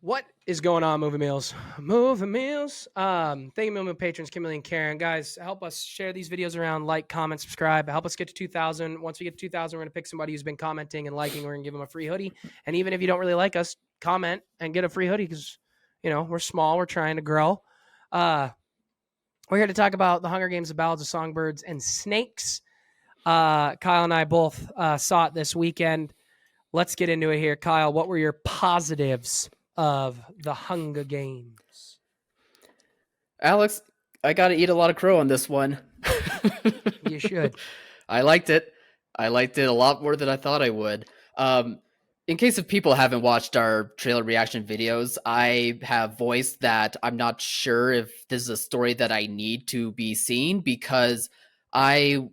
What is going on, Movie Meals? Movie Meals. Thank you, Movie patrons, Kimberly and Karen. Guys, help us share these videos around, like, comment, subscribe. Help us get to 2,000. Once we get to 2,000, we're going to pick somebody who's been commenting and liking. We're going to give them a free hoodie. And even if you don't really like us, comment and get a free hoodie because, we're small. We're trying to grow. We're here to talk about The Hunger Games, The Ballads of Songbirds, and Snakes. Kyle and I both saw it this weekend. Let's get into it here. Kyle, what were your positives of The Hunger Games? Alex, I got to eat a lot of crow on this one. You should. I liked it. I liked it a lot more than I thought I would. In case of people haven't watched our trailer reaction videos, I have voiced that I'm not sure if this is a story that I need to be seen because I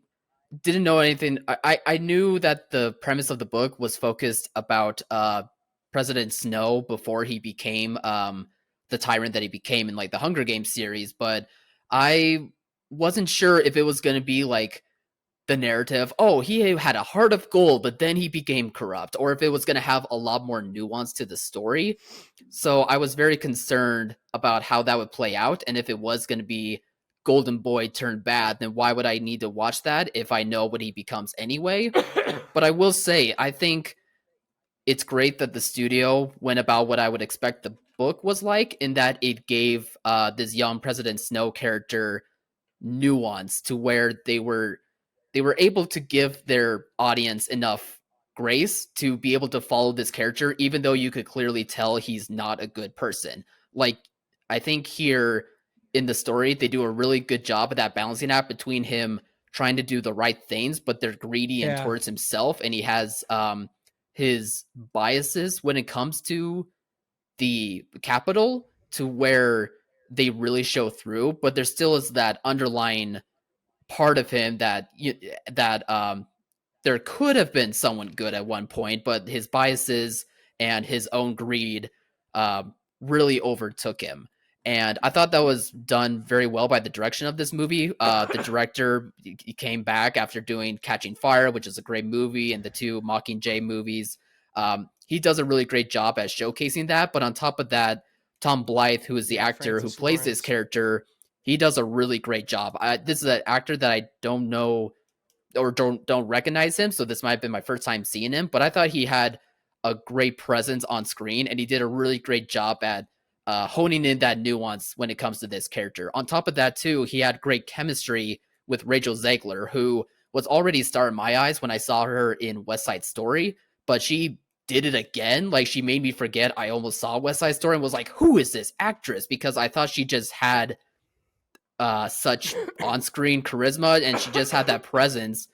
didn't know anything. I knew that the premise of the book was focused about President Snow before he became the tyrant that he became in like the Hunger Games series, but I wasn't sure if it was going to be like the narrative, oh, he had a heart of gold, but then he became corrupt, or if it was going to have a lot more nuance to the story. So I was very concerned about how that would play out, and if it was going to be Golden Boy turned bad, then why would I need to watch that if I know what he becomes anyway? But I will say, I think it's great that the studio went about what I would expect the book was like, in that it gave this young President Snow character nuance to where they were able to give their audience enough grace to be able to follow this character, even though you could clearly tell he's not a good person. Like, I think here in the story, they do a really good job of that balancing act between him trying to do the right things, but they're greedy and towards himself, and he has his biases when it comes to the capital, to where they really show through, but there still is that underlying part of him that there could have been someone good at one point, but his biases and his own greed really overtook him. And I thought that was done very well by the direction of this movie. The director, he came back after doing Catching Fire, which is a great movie, and the two Mockingjay movies. He does a really great job at showcasing that. But on top of that, Tom Blythe, who is the actor who plays this character, he does a really great job. This is an actor that I don't know or don't recognize him, so this might have been my first time seeing him, but I thought he had a great presence on screen, and he did a really great job at honing in that nuance when it comes to this character. On top of that, too, he had great chemistry with Rachel Zegler, who was already a star in my eyes when I saw her in West Side Story, but she did it again. Like, she made me forget I almost saw West Side Story and was like, who is this actress? Because I thought she just had such on-screen charisma, and she just had that presence,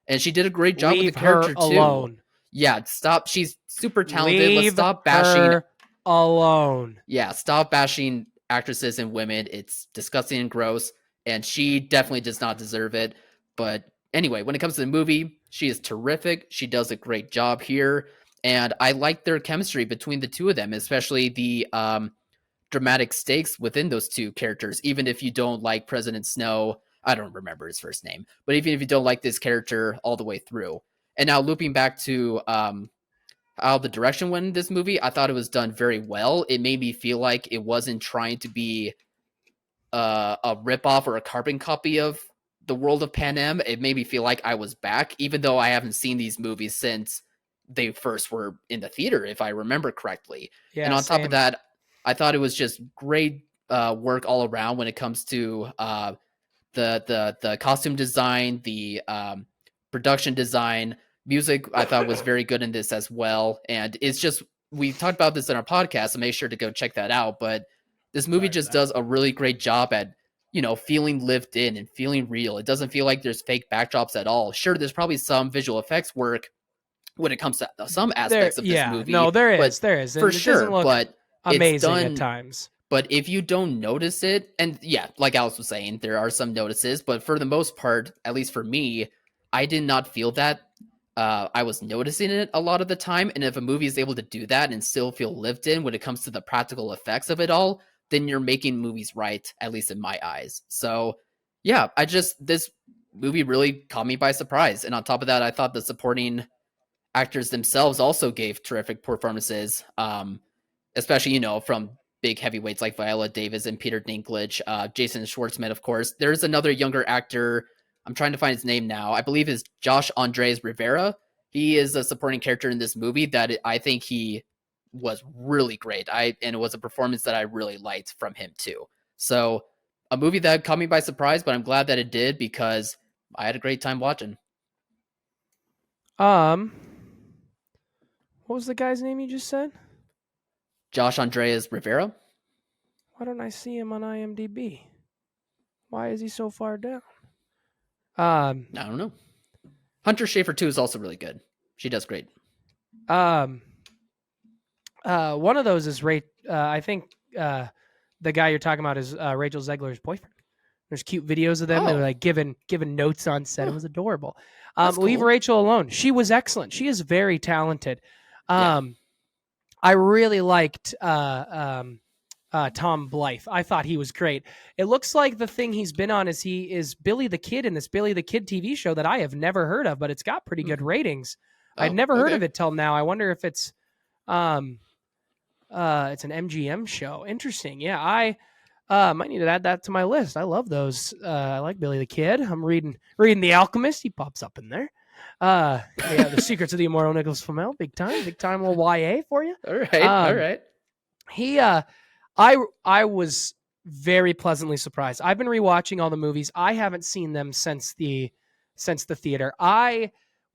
and she did a great job with the character too. Yeah, stop. She's super talented. Let's stop bashing her alone. Yeah, stop bashing actresses and women. It's disgusting and gross, and she definitely does not deserve it. But anyway, when it comes to the movie, she is terrific. She does a great job here, and I like their chemistry between the two of them, especially the dramatic stakes within those two characters. Even if you don't like President Snow, I don't remember his first name, but even if you don't like this character all the way through. And now looping back to how the direction went in this movie, I thought it was done very well. It made me feel like it wasn't trying to be a ripoff or a carbon copy of the world of Panem. It made me feel like I was back, even though I haven't seen these movies since they first were in the theater, if I remember correctly. Yeah, and on top of that, I thought it was just great work all around when it comes to the costume design, the production design, music. I thought was very good in this as well. And it's just, we talked about this in our podcast, so make sure to go check that out. But this movie just does a really great job at, feeling lived in and feeling real. It doesn't feel like there's fake backdrops at all. Sure, there's probably some visual effects work when it comes to some aspects of this movie. No, there is for sure, but amazing it's done at times. But if you don't notice it, and yeah, like Alex was saying, there are some notices, but for the most part, at least for me, I did not feel that. I was noticing it a lot of the time, and if a movie is able to do that and still feel lived in when it comes to the practical effects of it all, then you're making movies right, at least in my eyes. So yeah, this movie really caught me by surprise. And on top of that, I thought the supporting actors themselves also gave terrific performances. especially, from big heavyweights like Viola Davis and Peter Dinklage, Jason Schwartzman, of course. There's another younger actor. I'm trying to find his name now. I believe is Josh Andres Rivera. He is a supporting character in this movie that I think he was really great. And it was a performance that I really liked from him too. So a movie that caught me by surprise, but I'm glad that it did because I had a great time watching. What was the guy's name you just said? Josh Andreas Rivera. Why don't I see him on IMDb? Why is he so far down? I don't know. Hunter Schafer 2 is also really good. She does great. One of those is I think the guy you're talking about is Rachel Zegler's boyfriend. There's cute videos of them. They were like giving notes on set. It was adorable. Leave cool. Rachel alone. She was excellent. She is very talented. Yeah. I really liked Tom Blythe. I thought he was great. It looks like the thing he's been on is Billy the Kid in this Billy the Kid TV show that I have never heard of, but it's got pretty good ratings. I'd never heard of it till now. I wonder if it's an MGM show. Interesting. Yeah, I might need to add that to my list. I love those. I like Billy the Kid. I'm reading The Alchemist. He pops up in there. Yeah, The Secrets of the Immortal Nicholas Flamel. Big time little YA for you. All right. He I was very pleasantly surprised. I've been rewatching all the movies. I haven't seen them since the theater.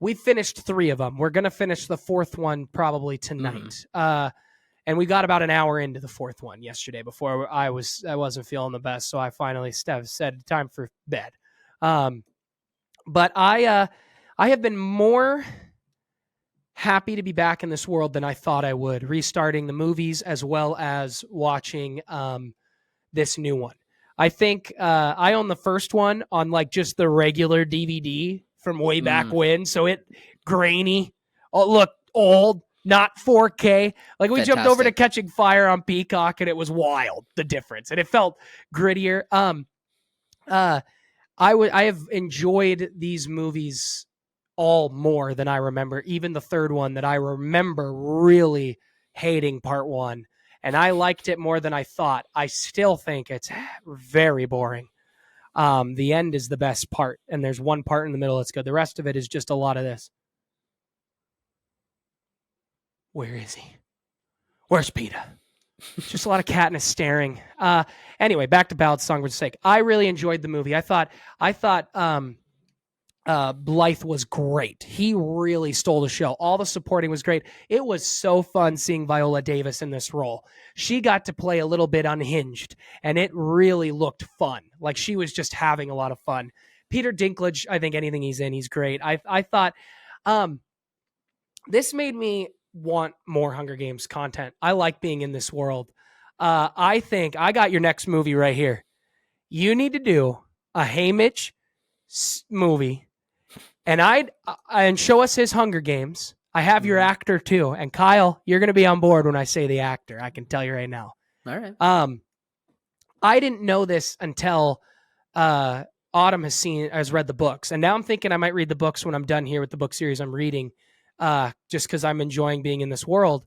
We finished 3 of them. We're gonna finish the 4th one probably tonight. And we got about an hour into the 4th one yesterday before I wasn't feeling the best, so I finally said time for bed. But I have been more happy to be back in this world than I thought I would, restarting the movies as well as watching this new one. I think I own the first one on like just the regular DVD from way back when, so it grainy. Oh, look, old, not 4K. Like we jumped over to Catching Fire on Peacock and it was wild, the difference. And it felt grittier. I have enjoyed these movies all more than I remember. Even the 3rd one that I remember really hating part 1. And I liked it more than I thought. I still think it's very boring. The end is the best part. And there's one part in the middle that's good. The rest of it is just a lot of this. Where is he? Where's PETA? Just a lot of Katniss staring. Anyway, back to Ballad of Songbirds' sake. I really enjoyed the movie. I thought Blythe was great. He really stole the show. All the supporting was great. It was so fun seeing Viola Davis in this role. She got to play a little bit unhinged, and it really looked fun. Like she was just having a lot of fun. Peter Dinklage, I think anything he's in, he's great. I thought this made me want more Hunger Games content. I like being in this world. I think I got your next movie right here. You need to do a Haymitch movie, and show us his Hunger Games. I have your actor too, and Kyle, you're going to be on board when I say the actor. I can tell you right now. All right. I didn't know this until Autumn has read the books, and now I'm thinking I might read the books when I'm done here with the book series I'm reading, just because I'm enjoying being in this world,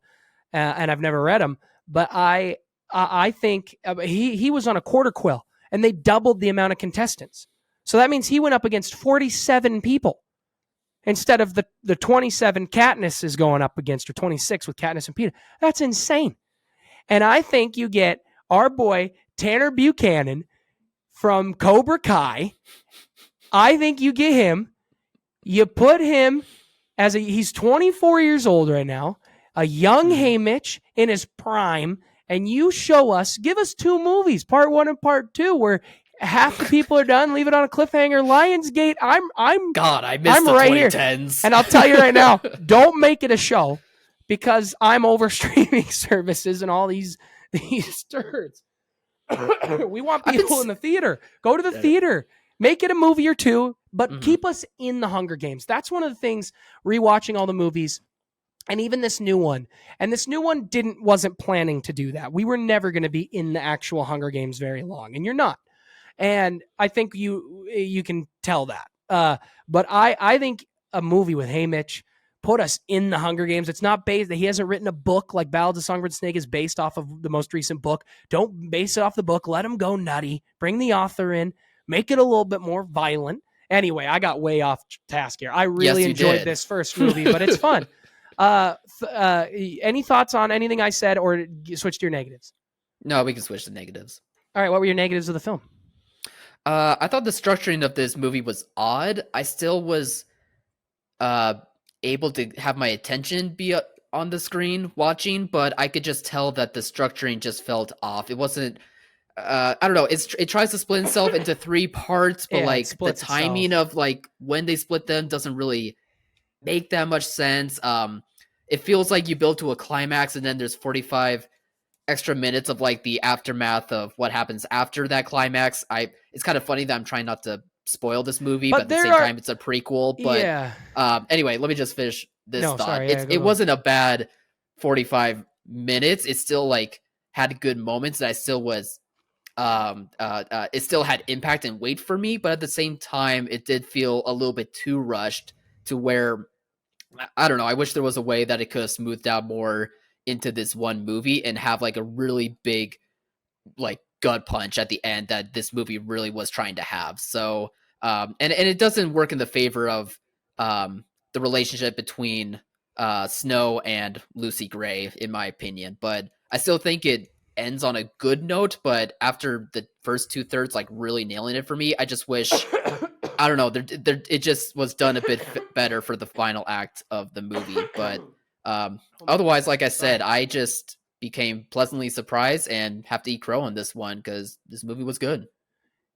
and I've never read them. But I think he was on a quarter quill, and they doubled the amount of contestants. So that means he went up against 47 people instead of the 27 Katniss is going up against, or 26 with Katniss and PETA. That's insane. And I think you get our boy Tanner Buchanan from Cobra Kai. I think you get him. You put him he's 24 years old right now, a young Haymitch in his prime, and you give us 2 movies, part 1 and part 2, where half the people are done. Leave it on a cliffhanger. Lionsgate. I miss the right 2010s. Here. And I'll tell you right now, don't make it a show, because I'm over streaming services and all these turds. We want people in the theater. Go to the theater. Make it a movie or 2, but keep us in the Hunger Games. That's one of the things, rewatching all the movies, and even this new one. And this new one wasn't planning to do that. We were never going to be in the actual Hunger Games very long, and you're not. And I think you can tell that. But I think a movie with Haymitch put us in the Hunger Games. It's not based, he hasn't written a book like Ballad of Songbirds Snake is based off of the most recent book. Don't base it off the book. Let him go nutty. Bring the author in. Make it a little bit more violent. Anyway, I got way off task here. I really enjoyed this first movie, but it's fun. Any thoughts on anything I said, or switch to your negatives? No, we can switch to negatives. All right, what were your negatives of the film? I thought the structuring of this movie was odd. I still was able to have my attention be on the screen watching, but I could just tell that the structuring just felt off. It wasn't. I don't know. It tries to split itself into 3 parts, but like the timing of like when they split them doesn't really make that much sense. It feels like you build to a climax and then there's 45 extra minutes of like the aftermath of what happens after that climax. It's kind of funny that I'm trying not to spoil this movie, but at the same time it's a prequel. But anyway, let me just finish this thought. Sorry, it wasn't a bad 45 minutes. It still like had good moments that I still was it still had impact and weight for me, but at the same time it did feel a little bit too rushed to where I don't know, I wish there was a way that it could have smoothed out more into this one movie and have like a really big like gut punch at the end that this movie really was trying to have. So and it doesn't work in the favor of the relationship between Snow and Lucy Gray, in my opinion, but I still think it ends on a good note. But after the first 2/3 like really nailing it for me, I just wish I don't know, it just was done a bit better for the final act of the movie. But otherwise, like I said, I just became pleasantly surprised and have to eat crow on this one because this movie was good.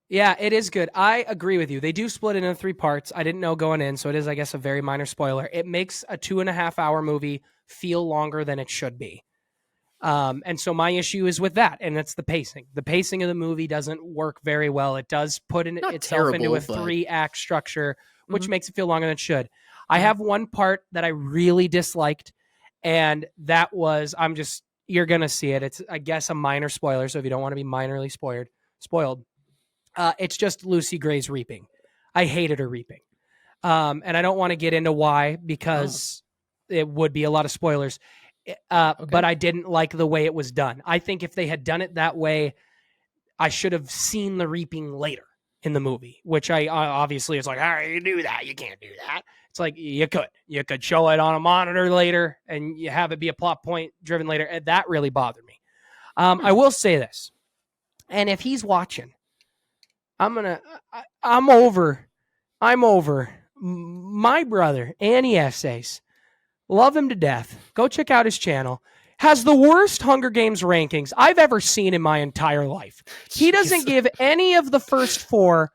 Yeah, it is good. I agree with you. They do split it into 3 parts. I didn't know going in, so it is, I guess, a very minor spoiler. It makes a 2.5-hour movie feel longer than it should be. And so my issue is with that, and that's the pacing. The pacing of the movie doesn't work very well. It does put itself into a 3-act structure, which makes it feel longer than it should. I have one part that I really disliked, and that was, you're going to see it. It's, I guess, a minor spoiler, so if you don't want to be minorly spoiled, it's just Lucy Gray's reaping. I hated her reaping. And I don't want to get into why, because it would be a lot of spoilers. But I didn't like the way it was done. I think if they had done it that way, I should have seen the reaping later in the movie, which I obviously it's like, how do you do that? You can't do that. It's like, you could show it on a monitor later and you have it be a plot point driven later. And that really bothered me. I will say this. And if he's watching, I'm over my brother, Annie Essays. Love him to death. Go check out his channel. Has the worst Hunger Games rankings I've ever seen in my entire life. He doesn't give any of the first 4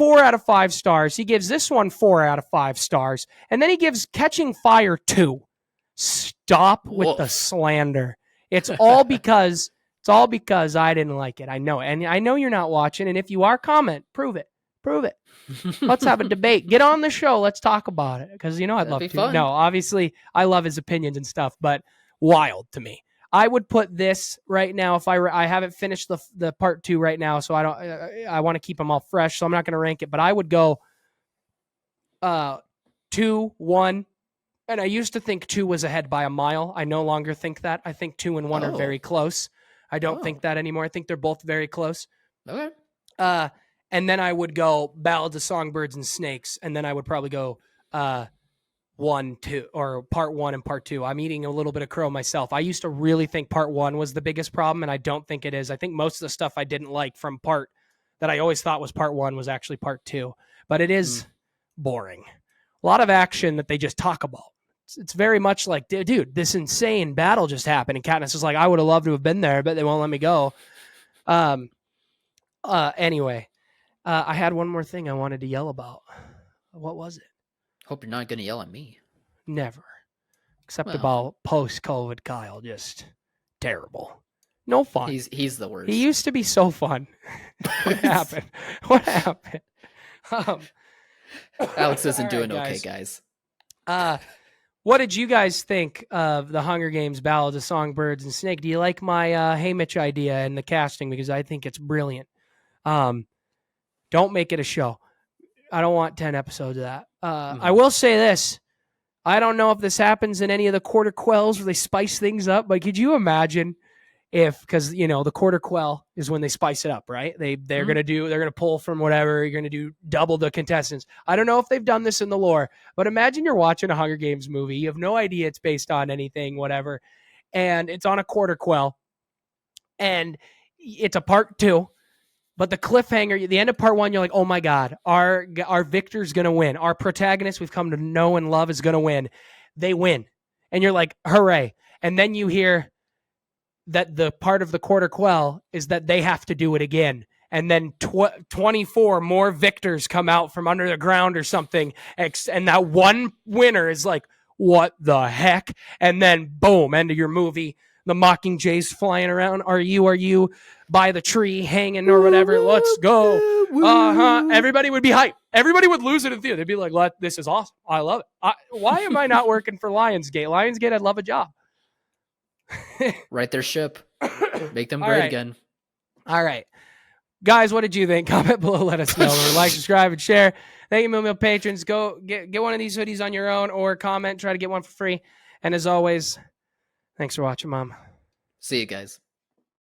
out of 5 stars. He gives this one 4 out of 5 stars. And then he gives Catching Fire 2. Stop with the slander. It's all because I didn't like it. I know. And I know you're not watching. And if you are, comment. Prove it. Let's have a debate. Get on the show. Let's talk about it. Because, I'd love to. Fun. No, obviously, I love his opinions and stuff, but wild to me. I would put this right now, if I haven't finished the part 2 right now, so I want to keep them all fresh, so I'm not going to rank it, but I would go 2, 1, and I used to think 2 was ahead by a mile. I no longer think that. I think 2 and 1 are very close. I don't think that anymore. I think they're both very close. Okay. And then I would go Ballad of Songbirds and Snakes, and then I would probably go 1, 2, or part 1 and part 2. I'm eating a little bit of crow myself. I used to really think part 1 was the biggest problem, and I don't think it is. I think most of the stuff I didn't like from part that I always thought was part 1 was actually part 2. But it is boring. A lot of action that they just talk about. It's very much like, dude, this insane battle just happened, and Katniss is like, I would have loved to have been there, but they won't let me go. Anyway. I had one more thing I wanted to yell about. What was it? Hope you're not going to yell at me. Never. Except about post-COVID Kyle. Just terrible. No fun. He's the worst. He used to be so fun. What happened? Alex isn't doing okay, guys. What did you guys think of the Hunger Games Ballad of Songbirds and Snake? Do you like my Hey Mitch idea and the casting? Because I think it's brilliant. Don't make it a show. I don't want 10 episodes of that. I will say this. I don't know if this happens in any of the quarter quells where they spice things up, but could you imagine if, because the quarter quell is when they spice it up, right? They're gonna pull from whatever, you're gonna do double the contestants. I don't know if they've done this in the lore, but imagine you're watching a Hunger Games movie, you have no idea it's based on anything, whatever, and it's on a quarter quell, and it's a part 2. But the cliffhanger, the end of part 1, you're like, oh my God, our victor's going to win. Our protagonist we've come to know and love is going to win. They win. And you're like, hooray. And then you hear that the part of the quarter quell is that they have to do it again. And then 24 more victors come out from under the ground or something. And that one winner is like, what the heck? And then boom, end of your movie. The Mockingjays flying around. Are you by the tree hanging or whatever? Let's go. Everybody would be hyped. Everybody would lose it in theater. They'd be like, this is awesome. I love it. Why am I not working for Lionsgate? Lionsgate, I'd love a job. Right their ship. Make them great again. All right. Guys, what did you think? Comment below. Let us know. Like, subscribe, and share. Thank you, Meal patrons. Go get one of these hoodies on your own or comment. Try to get one for free. And as always, thanks for watching, Mom. See you guys.